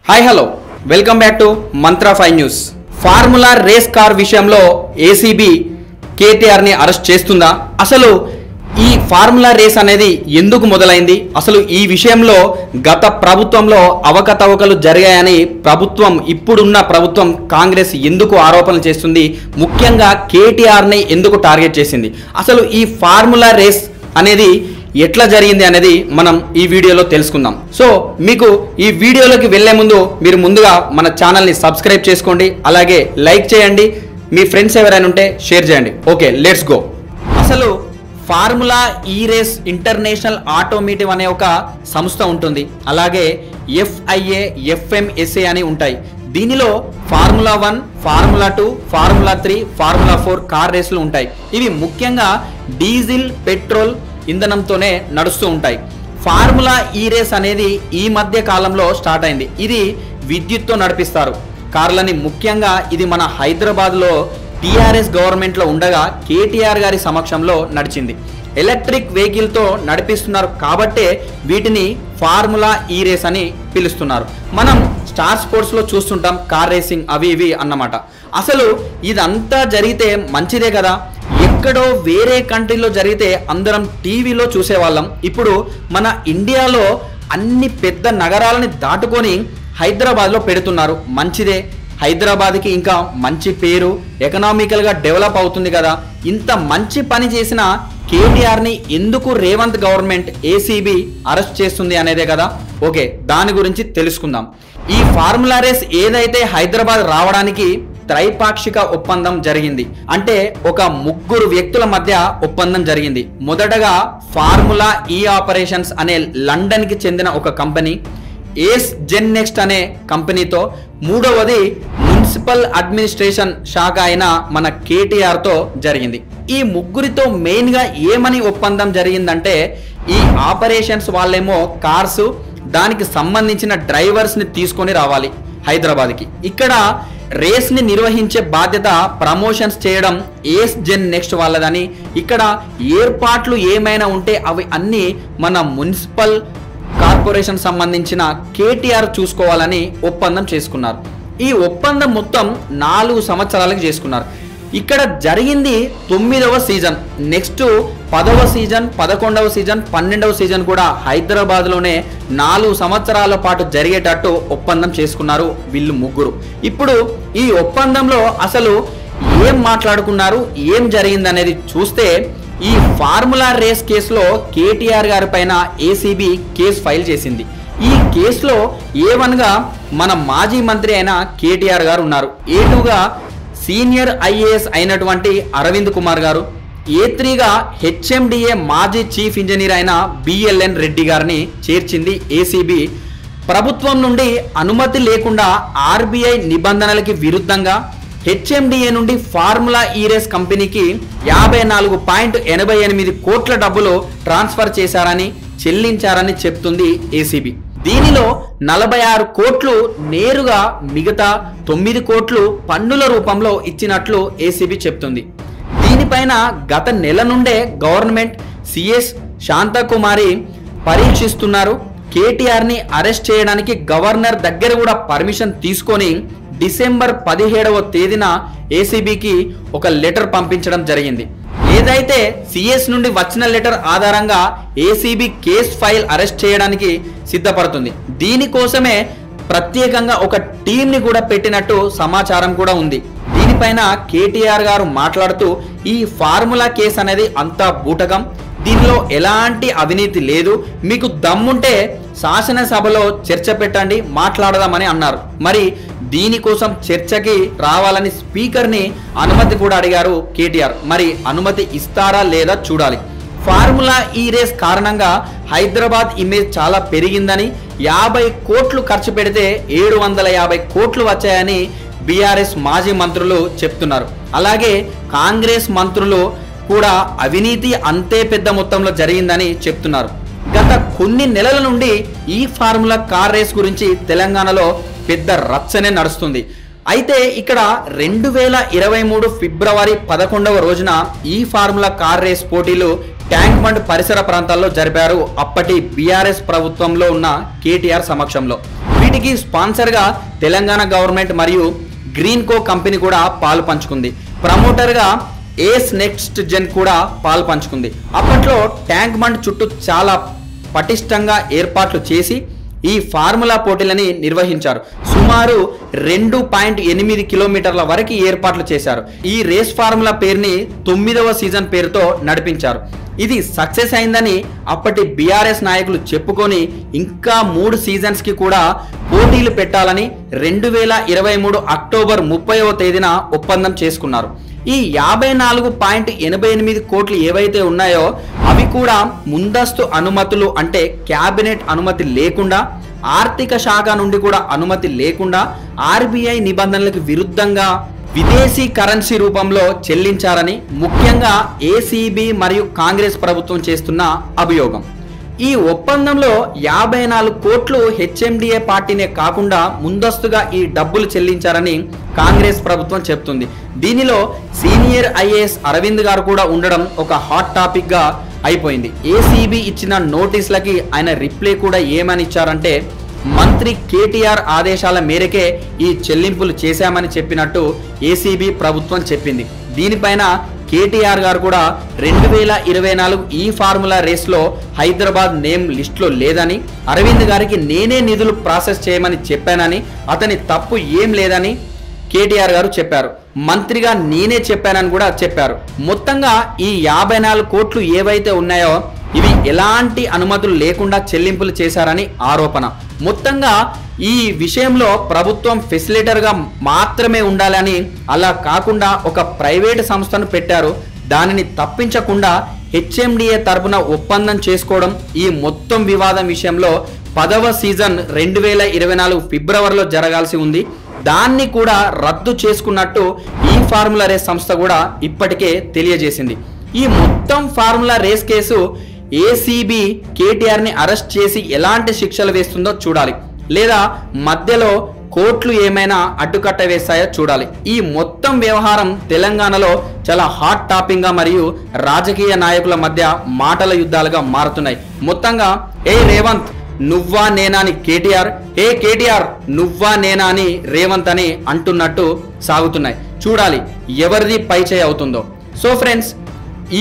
Hi hello welcome back to Mantra 5 news. Formula race car విషయంలో ACB KTR ని arrest చేస్తుందా? అసలు ఈ ఫార్ములా రేస్ అనేది ఎందుకు మొదలైంది? అసలు ఈ విషయంలో గత ప్రభుత్వంలో అవకతవకలు జరిగాయని ఇప్పుడున్న ప్రభుత్వం కాంగ్రెస్ ఎందుకు ఆరోపణలు చేస్తుంది? ముఖ్యంగా కేటీఆర్ ని ఎందుకు టార్గెట్ చేసింది? అసలు ఈ ఫార్ములా రేస్ అనేది ఎట్లా జరిగింది అనేది మనం ఈ వీడియోలో తెలుసుకుందాం. సో మీకు ఈ వీడియోలోకి వెళ్లే ముందు మీరు ముందుగా మన ఛానల్ని సబ్స్క్రైబ్ చేసుకోండి, అలాగే లైక్ చేయండి, మీ ఫ్రెండ్స్ ఎవరైనా ఉంటే షేర్ చేయండి. Okay, let's go. అసలు ఫార్ములా ఈ రేస్ ఇంటర్నేషనల్ ఆటోమేటివ్ అనే ఒక సంస్థ ఉంటుంది, అలాగే FIA FMSA అని ఉంటాయి. దీనిలో formula 1, formula 2, formula 3, formula 4 car రేసులు ఉంటాయి. ఇవి ముఖ్యంగా డీజిల్, పెట్రోల్ ఇంధనంతోనే నడుస్తూ ఉంటాయి. ఫార్ములా ఈ రేస్ అనేది ఈ మధ్య కాలంలో స్టార్ట్ అయింది. ఇది విద్యుత్తో నడిపిస్తారు కార్లని. ముఖ్యంగా ఇది మన హైదరాబాద్లో TRS గవర్నమెంట్లో ఉండగా కేటీఆర్ గారి సమక్షంలో నడిచింది. ఎలక్ట్రిక్ వెహికల్తో నడిపిస్తున్నారు కాబట్టే వీటిని ఫార్ములా ఈ రేస్ అని పిలుస్తున్నారు. మనం స్టార్ స్పోర్ట్స్లో చూస్తుంటాం కార్ రేసింగ్ అవి ఇవి అన్నమాట. అసలు ఇదంతా జరిగితే మంచిదే కదా. ఎక్కడో వేరే కంట్రీలో జరిగితే అందరం టీవీలో చూసేవాళ్ళం. ఇప్పుడు మన ఇండియాలో అన్ని పెద్ద నగరాలని దాటుకొని హైదరాబాద్లో పెడుతున్నారు. మంచిదే, హైదరాబాద్కి ఇంకా మంచి పేరు, ఎకనామికల్గా డెవలప్ అవుతుంది కదా. ఇంత మంచి పని చేసిన కేటీఆర్ని ఎందుకు రేవంత్ గవర్నమెంట్ ఏసీబీ అరెస్ట్ చేస్తుంది అనేదే కదా. ఓకే, దాని గురించి తెలుసుకుందాం. ఈ ఫార్ములా రేస్ ఏదైతే హైదరాబాద్ రావడానికి త్రైపాక్షిక ఒప్పందం జరిగింది, అంటే ఒక ముగ్గురు వ్యక్తుల మధ్య ఒప్పందం జరిగింది. మొదటగా ఫార్ములా ఈ ఆపరేషన్స్ అనే లండన్కి చెందిన ఒక కంపెనీ, ఏస్ జెన్ నెక్స్ట్ అనే కంపెనీతో, మూడవది మున్సిపల్ అడ్మినిస్ట్రేషన్ శాఖ అయిన మన కేటీఆర్తో జరిగింది. ఈ ముగ్గురితో మెయిన్గా ఏమని ఒప్పందం జరిగిందంటే, ఈ ఆపరేషన్స్ వాళ్ళేమో కార్సు, దానికి సంబంధించిన డ్రైవర్స్ని తీసుకొని రావాలి హైదరాబాద్కి. ఇక్కడ రేస్ని నిర్వహించే బాధ్యత, ప్రమోషన్స్ చేయడం ఏస్ జెన్ నెక్స్ట్ వాళ్ళదని, ఇక్కడ ఏర్పాట్లు ఏమైనా ఉంటే అవి అన్నీ మన మున్సిపల్ కార్పొరేషన్ సంబంధించిన కేటీఆర్ చూసుకోవాలని ఒప్పందం చేసుకున్నారు. ఈ ఒప్పందం మొత్తం 4 సంవత్సరాలకు చేసుకున్నారు. ఇక్కడ జరిగింది 9వ సీజన్. నెక్స్ట్ 10వ సీజన్, 11వ సీజన్, 12వ సీజన్ కూడా హైదరాబాద్లోనే 4 సంవత్సరాల పాటు జరిగేటట్టు ఒప్పందం చేసుకున్నారు వీళ్ళు ముగ్గురు. ఇప్పుడు ఈ ఒప్పందంలో అసలు ఏం మాట్లాడుకున్నారు, ఏం జరిగింది అనేది చూస్తే, ఈ ఫార్ములా రేస్ కేసులో కేటీఆర్ గారి పైన ఏసీబీ కేసు ఫైల్ చేసింది. ఈ కేసులో A1గా మన మాజీ మంత్రి అయిన కేటీఆర్ గారు ఉన్నారు. A2గా సీనియర్ IAS అయినటువంటి అరవింద్ కుమార్ గారు, A3గా HMDA మాజీ చీఫ్ ఇంజనీర్ అయిన BLN రెడ్డి గారిని చేర్చింది ఏసీబీ. ప్రభుత్వం నుండి అనుమతి లేకుండా RBI నిబంధనలకి విరుద్ధంగా HMDA నుండి ఫార్ములా ఈ రేస్ కంపెనీకి 54.88 కోట్ల డబ్బులు ట్రాన్స్ఫర్ చేశారని, చెల్లించారని చెప్తుంది ఏసీబీ. దీనిలో 46 కోట్లు నేరుగా, మిగతా 9 కోట్లు పన్నుల రూపంలో ఇచ్చినట్లు ఏసీబీ చెప్తుంది. దీనిపైన గత నెల నుండే గవర్నమెంట్ CS శాంతకుమారి పరీక్షిస్తున్నారు. కేటీఆర్ని అరెస్ట్ చేయడానికి గవర్నర్ దగ్గర కూడా పర్మిషన్ తీసుకొని డిసెంబర్ 17వ తేదీన ఏసీబీకి ఒక లెటర్ పంపించడం జరిగింది. ఏదైతే CS నుండి వచ్చిన లెటర్ ఆధారంగా ఏసీబీ కేస్ ఫైల్ అరెస్ట్ చేయడానికి సిద్ధపడుతుంది. దీనికోసమే ప్రత్యేకంగా ఒక టీంని కూడా పెట్టినట్టు సమాచారం కూడా ఉంది. దీనిపైన కేటీఆర్ గారు మాట్లాడుతూ, ఈ ఫార్ములా కేసు అనేది అంతా బూటకం, దీనిలో ఎలాంటి అవినీతి లేదు, మీకు దమ్ముంటే శాసనసభలో చర్చ పెట్టండి, మాట్లాడదామని అన్నారు. మరి దీనికోసం చర్చకి రావాలని స్పీకర్ని అనుమతి కూడా అడిగారు కేటీఆర్. మరి అనుమతి ఇస్తారా లేదా చూడాలి. ఫార్ములా ఈ రేస్ కారణంగా హైదరాబాద్ ఇమేజ్ చాలా పెరిగిందని, 50 కోట్లు ఖర్చు పెడితే 750 కోట్లు వచ్చాయని BRS మాజీ మంత్రులు చెప్తున్నారు. అలాగే కాంగ్రెస్ మంత్రులు కూడా అవినీతి అంతే పెద్ద మొత్తంలో జరిగిందని చెప్తున్నారు. గత కొన్ని నెలల నుండి ఈ ఫార్ములా కార్ రేస్ గురించి తెలంగాణలో పెద్ద రచ్చనే నడుస్తుంది. అయితే ఇక్కడ 2023 ఫిబ్రవరి 11వ రోజున ఈ ఫార్ములా కార్ రేస్ పోటీలు ట్యాంక్ బండ్ పరిసర ప్రాంతాల్లో జరిపారు అప్పటి BRS ప్రభుత్వంలో ఉన్న కేటీఆర్ సమక్షంలో. వీటికి స్పాన్సర్గా తెలంగాణ గవర్నమెంట్ మరియు గ్రీన్ కో కంపెనీ కూడా పాలు పంచుకుంది. ప్రమోటర్గా ఏస్ నెక్స్ట్ జెన్ కూడా పాలు పంచుకుంది. అప్పట్లో ట్యాంక్ బండ్ చుట్టూ చాలా పటిష్టంగా ఏర్పాట్లు చేసి ఈ ఫార్ములా పోటీలని నిర్వహించారు. సుమారు 2.8 కిలోమీటర్ల వరకు ఏర్పాట్లు చేశారు. ఈ రేస్ ఫార్ములా పేరుని 9వ సీజన్ పేరుతో నడిపించారు. ఇది సక్సెస్ అయిందని అప్పటి బీఆర్ఎస్ నాయకులు చెప్పుకొని ఇంకా 3 సీజన్స్ కి కూడా పోటీలు పెట్టాలని 2023 అక్టోబర్ 30వ తేదీన ఒప్పందం చేసుకున్నారు. ఈ 54.88 కోట్లు ఏవైతే ఉన్నాయో అవి కూడా ముందస్తు అనుమతులు అంటే క్యాబినెట్ అనుమతి లేకుండా, ఆర్థిక శాఖ నుండి కూడా అనుమతి లేకుండా ఆర్బీఐ నిబంధనలకు విరుద్ధంగా విదేశీ కరెన్సీ రూపంలో చెల్లించారని ముఖ్యంగా ఏసీబీ మరియు కాంగ్రెస్ ప్రభుత్వం చేస్తున్న అభియోగం. ఈ ఒప్పందంలో 54 కోట్లు హెచ్ఎండిఏ పార్టీనే కాకుండా ముందస్తుగా ఈ డబ్బులు చెల్లించారని కాంగ్రెస్ ప్రభుత్వం చెప్తుంది. దీనిలో సీనియర్ ఐఏఎస్ అరవింద్ గారు కూడా ఉండడం ఒక హాట్ టాపిక్ గా అయిపోయింది. ఏసీబీ ఇచ్చిన నోటీసులకి ఆయన రిప్లై కూడా ఏమని ఇచ్చారంటే, మంత్రి కేటీఆర్ ఆదేశాల మేరకే ఈ చెల్లింపులు చేశామని చెప్పినట్టు ఏసీబీ ప్రభుత్వం చెప్పింది. దీనిపైన కేటీఆర్ గారు కూడా 2024 ఈ ఫార్ములా రేస్లో హైదరాబాద్ నేమ్ లిస్టులో లేదని, అరవింద్ గారికి నేనే నిధులు ప్రాసెస్ చేయమని చెప్పానని, అతని తప్పు ఏం లేదని కేటీఆర్ గారు చెప్పారు. మంత్రిగా నేనే చెప్పానని కూడా చెప్పారు. మొత్తంగా ఈ 54 కోట్లు ఏవైతే ఉన్నాయో ఇవి ఎలాంటి అనుమతులు లేకుండా చెల్లింపులు చేశారని ఆరోపణ. మొత్తంగా ఈ విషయంలో ప్రభుత్వం ఫెసిలిటర్గా మాత్రమే ఉండాలని, అలా కాకుండా ఒక ప్రైవేట్ సంస్థను పెట్టారు. దానిని తప్పించకుండా హెచ్ఎండిఏ తరపున ఒప్పందం చేసుకోవడం ఈ మొత్తం వివాదం విషయంలో 10వ సీజన్ 2024 ఫిబ్రవరిలో జరగాల్సి ఉంది. దాన్ని కూడా రద్దు చేసుకున్నట్టు ఈ ఫార్ములా రేస్ సంస్థ కూడా ఇప్పటికే తెలియజేసింది. ఈ మొత్తం ఫార్ములా రేస్ కేసు ఏసీబీ కేటీఆర్ని అరెస్ట్ చేసి ఎలాంటి శిక్షలు వేస్తుందో చూడాలి, లేదా మధ్యలో కోర్టులు ఏమైనా అడ్డుకట్ట వేస్తాయో చూడాలి. ఈ మొత్తం వ్యవహారం తెలంగాణలో చాలా హాట్ టాపిక్ గా మరియు రాజకీయ నాయకుల మధ్య మాటల యుద్ధాలుగా మారుతున్నాయి. మొత్తంగా ఏ రేవంత్ నువ్వా నేనా అని కేటీఆర్, ఏ కేటీఆర్ నువ్వా నేనా అని రేవంత్ అని అంటున్నట్టు సాగుతున్నాయి. చూడాలి ఎవరిది పై చేయి అవుతుందో. సో ఫ్రెండ్స్,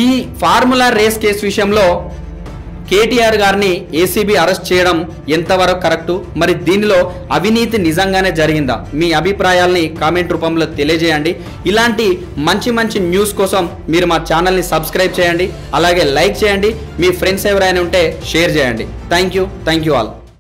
ఈ ఫార్ములా రేస్ కేసు విషయంలో కేటీఆర్ గారిని ఏసీబీ అరెస్ట్ చేయడం ఎంతవరకు కరెక్టు, మరి దీనిలో అవినీతి నిజంగానే జరిగిందా? మీ అభిప్రాయాల్ని కామెంట్ రూపంలో తెలియజేయండి. ఇలాంటి మంచి మంచి న్యూస్ కోసం మీరు మా ఛానల్ని సబ్స్క్రైబ్ చేయండి, అలాగే లైక్ చేయండి. మీ ఫ్రెండ్స్ ఎవరైనా ఉంటే షేర్ చేయండి. Thank you all.